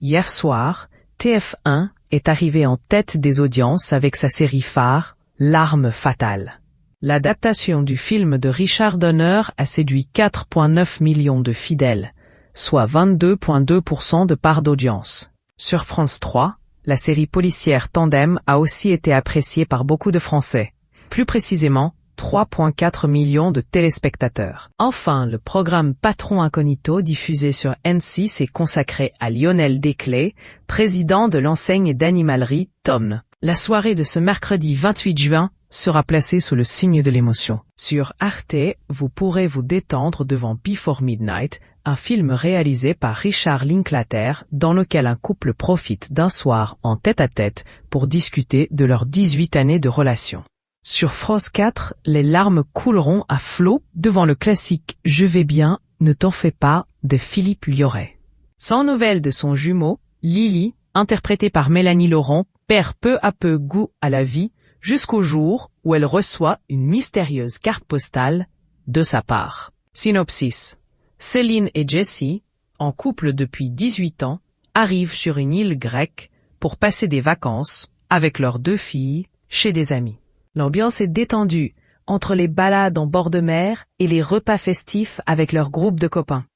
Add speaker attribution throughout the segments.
Speaker 1: Hier soir, TF1 est arrivé en tête des audiences avec sa série phare, L'arme fatale. L'adaptation du film de Richard Donner a séduit 4,9 millions de fidèles, soit 22,2% de part d'audience. Sur France 3, la série policière Tandem a aussi été appréciée par beaucoup de Français. Plus précisément, 3,4 millions de téléspectateurs. Enfin, le programme Patron Incognito diffusé sur N6 est consacré à Lionel Desclés, président de l'enseigne d'animalerie Tom. La soirée de ce mercredi 28 juin sera placée sous le signe de l'émotion. Sur Arte, vous pourrez vous détendre devant Before Midnight, un film réalisé par Richard Linklater dans lequel un couple profite d'un soir en tête-à-tête pour discuter de leurs 18 années de relation. Sur France 4, les larmes couleront à flot devant le classique « Je vais bien, ne t'en fais pas » de Philippe Liorret. Sans nouvelles de son jumeau, Lily, interprétée par Mélanie Laurent, perd peu à peu goût à la vie jusqu'au jour où elle reçoit une mystérieuse carte postale de sa part. Synopsis. Céline et Jessie, en couple depuis 18 ans, arrivent sur une île grecque pour passer des vacances avec leurs 2 filles chez des amis. L'ambiance est détendue entre les balades en bord de mer et les repas festifs avec leur groupe de copains.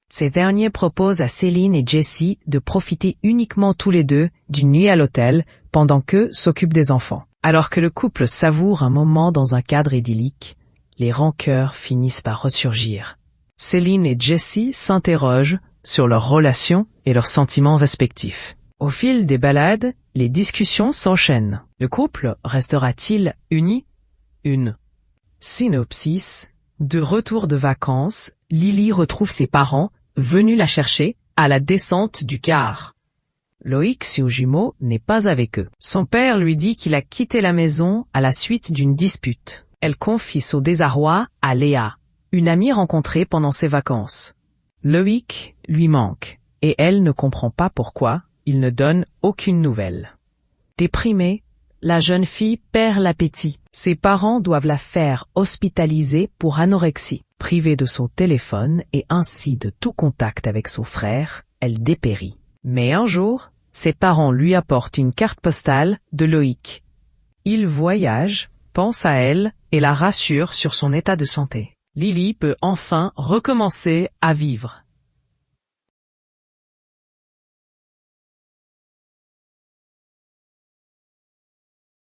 Speaker 1: Ces derniers proposent à Céline et Jessie de profiter uniquement tous les deux d'une nuit à l'hôtel pendant qu'eux s'occupent des enfants. Alors que le couple savoure un moment dans un cadre idyllique, les rancœurs finissent par ressurgir. Céline et Jessie s'interrogent sur leur relation et leurs sentiments respectifs. Au fil des balades, les discussions s'enchaînent. Le couple restera-t-il uni? Une synopsis. De retour de vacances, Lily retrouve ses parents, venus la chercher, à la descente du car. Loïc, son jumeau, n'est pas avec eux. Son père lui dit qu'il a quitté la maison à la suite d'une dispute. Elle confie son désarroi à Léa, une amie rencontrée pendant ses vacances. Loïc lui manque, et elle ne comprend pas pourquoi il ne donne aucune nouvelle. Déprimée, la jeune fille perd l'appétit. Ses parents doivent la faire hospitaliser pour anorexie. Privée de son téléphone et ainsi de tout contact avec son frère, elle dépérit. Mais un jour, ses parents lui apportent une carte postale de Loïc. Il voyage, pense à elle et la rassure sur son état de santé. Lily peut enfin recommencer à vivre.